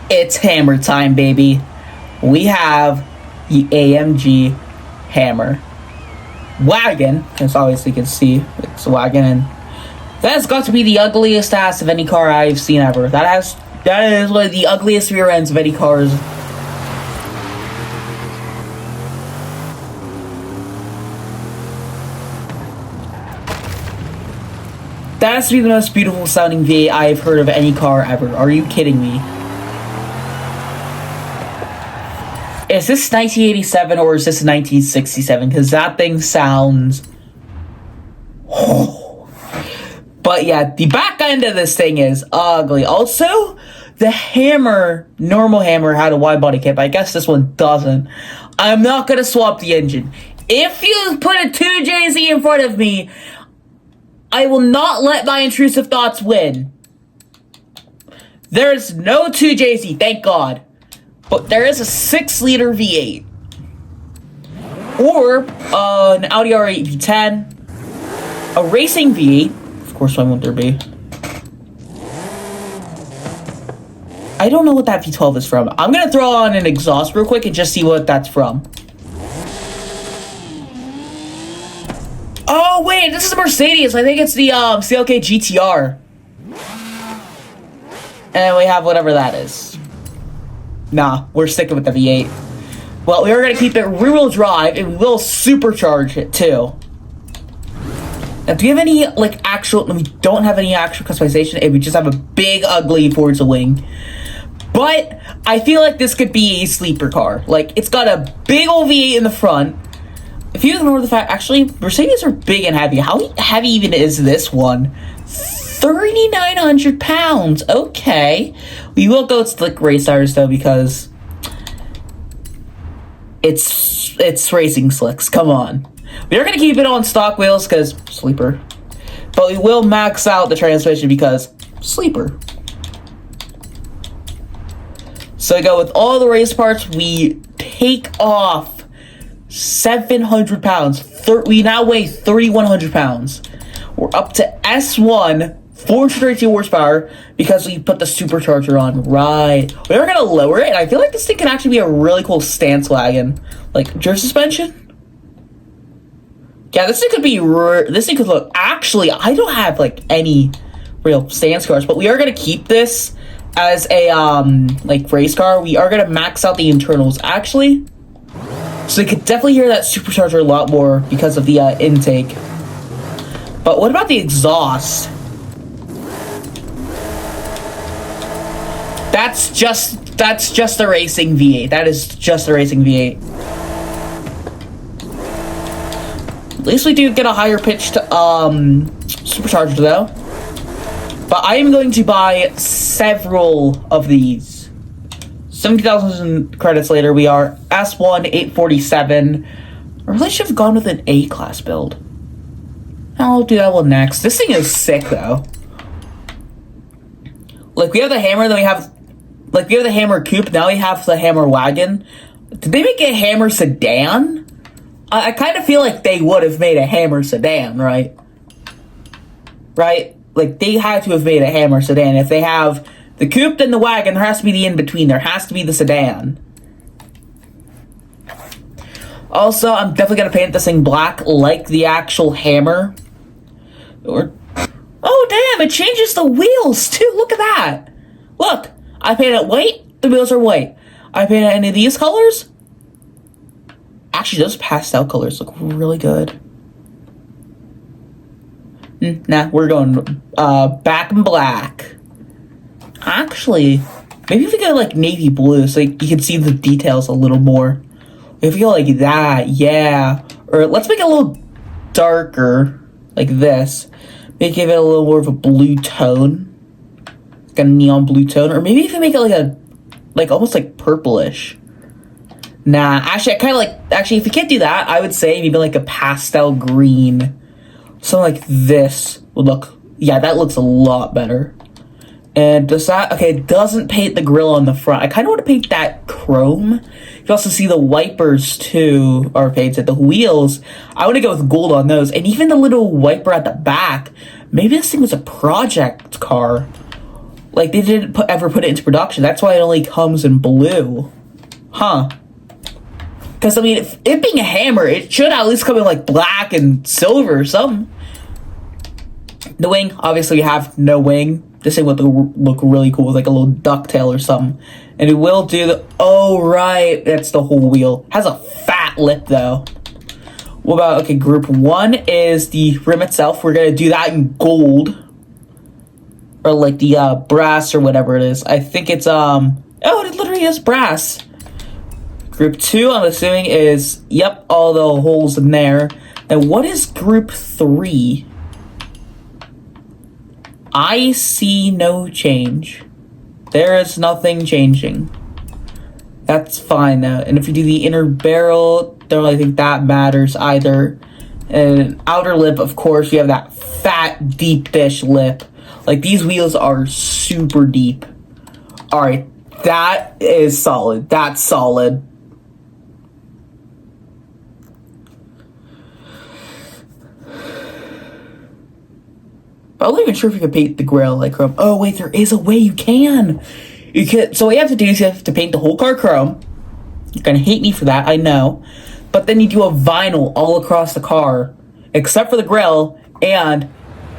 It's hammer time, baby. We have the AMG Hammer Wagon, as obviously you can see, it's a wagon, and that has got to be the ugliest ass of any car I've seen ever. That is one of the ugliest rear ends of any cars. That has to be the most beautiful sounding V8 I've heard of any car ever. Are you kidding me? Is this 1987 or is this 1967? Because that thing sounds... Oh. But yeah, the back end of this thing is ugly. Also, the Hammer, normal Hammer, had a wide body kit, but I guess this one doesn't. I'm not going to swap the engine. If you put a 2JZ in front of me, I will not let my intrusive thoughts win. There's no 2JZ, thank God. But there is a 6-liter V8. Or an Audi R8 V10. A racing V8. Of course, why won't there be? I don't know what that V12 is from. I'm going to throw on an exhaust real quick and just see what that's from. Oh, wait, this is a Mercedes. I think it's the CLK GTR. And we have whatever that is. Nah, we're sticking with the V8. Well, we are going to keep it rear-wheel drive, and we will supercharge it, too. Now, do we have any, like, actual... We don't have any actual customization, and we just have a big, ugly Forza wing. But I feel like this could be a sleeper car. Like, it's got a big old V8 in the front. If you ignore the fact... Actually, Mercedes are big and heavy. How heavy even is this one? 3,900 pounds. Okay. We will go slick race tires though because it's racing slicks. Come on. We are going to keep it on stock wheels because sleeper. But we will max out the transmission because sleeper. So we go with all the race parts. We take off 700 pounds. We now weigh 3,100 pounds. We're up to S1, 432 horsepower, because we put the supercharger on. Right. We are going to lower it, and I feel like this thing can actually be a really cool stance wagon. Like, drift suspension? Yeah, this thing could be... This thing could look... Actually, I don't have, like, any real stance cars, but we are going to keep this as a, like, race car. We are going to max out the internals, actually. So you could definitely hear that supercharger a lot more because of the intake. But what about the exhaust? That's just a racing V8. That is just a racing V8. At least we do get a higher pitched supercharger though. But I am going to buy several of these. 70,000 credits later, we are S1 847. I really should have gone with an A-class build. I'll do that one next. This thing is sick, though. Like, we have the Hammer, then we have... Like, we have the Hammer Coupe, now we have the Hammer Wagon. Did they make a Hammer Sedan? I kind of feel like they would have made a Hammer Sedan, right? Right? Like, they had to have made a Hammer Sedan. If they have the Coupe and the Wagon, there has to be the in-between. There has to be the Sedan. Also, I'm definitely going to paint this thing black like the actual Hammer. Or, oh damn, it changes the wheels too. Look at that. Look, I painted it white, the wheels are white. I painted any of these colors. Actually, those pastel colors look really good. Nah, we're going back in black. Actually, maybe if we go like navy blue so you can see the details a little more. If we go like that, yeah. Or let's make it a little darker, like this. Maybe give it a little more of a blue tone. Like a neon blue tone. Or maybe if we make it like almost like purplish. Nah, actually, I kind of like... Actually, if you can't do that, I would say maybe like a pastel green. Something like this would look... Yeah, that looks a lot better. And does that... Okay, it doesn't paint the grille on the front. I kind of want to paint that chrome. You can also see the wipers, too, are painted. The wheels, I want to go with gold on those. And even the little wiper at the back. Maybe this thing was a project car. Like, they didn't ever put it into production. That's why it only comes in blue. Huh. Because, I mean, it being a hammer, it should at least come in, like, black and silver or something. The wing, obviously, we have no wing. This thing would look really cool with, like, a little ducktail or something. And it will do the... Oh, right. That's the whole wheel. Has a fat lip, though. What about... Okay, group 1 is the rim itself. We're going to do that in gold. Or, like, the brass or whatever it is. I think it's... Oh, it literally is brass. Group 2, I'm assuming, is... Yep, all the holes in there. And what is group 3? I see no change. There is nothing changing. That's fine, though. And if you do the inner barrel, don't really think that matters either. And outer lip, of course, you have that fat, deep dish lip. Like, these wheels are super deep. Alright, that is solid. That's solid. I'm not even sure if you can paint the grill like chrome. Oh, wait, there is a way you can. You can. So what you have to do is you have to paint the whole car chrome. You're going to hate me for that, I know. But then you do a vinyl all across the car, except for the grill, and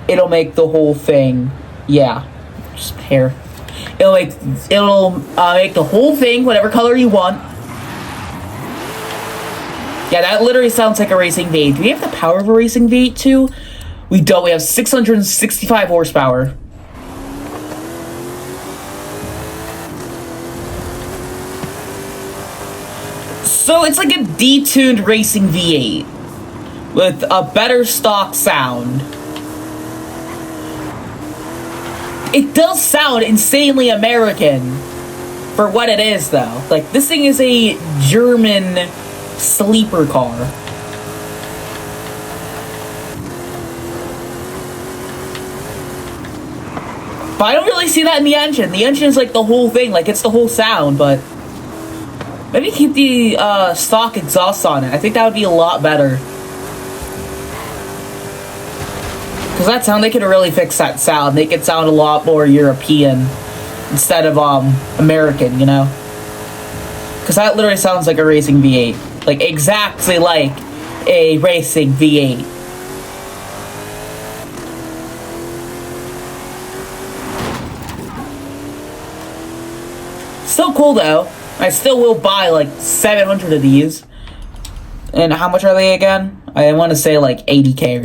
it'll make the whole thing, yeah, just hair. It'll make the whole thing whatever color you want. Yeah, that literally sounds like a racing V8. Do we have the power of a racing V8 too? We don't. We have 665 horsepower. So it's like a detuned racing V8 with a better stock sound. It does sound insanely American for what it is, though. Like, this thing is a German sleeper car. But I don't really see that in the engine. The engine is like the whole thing, like it's the whole sound, but maybe keep the stock exhaust on it. I think that would be a lot better. Because that sound, they could really fix that sound. Make it sound a lot more European instead of American, you know? Because that literally sounds like a racing V8. Like, exactly like a racing V8. Still cool, though. I still will buy, like, 700 of these. And how much are they again? I want to say, like, 80K or something.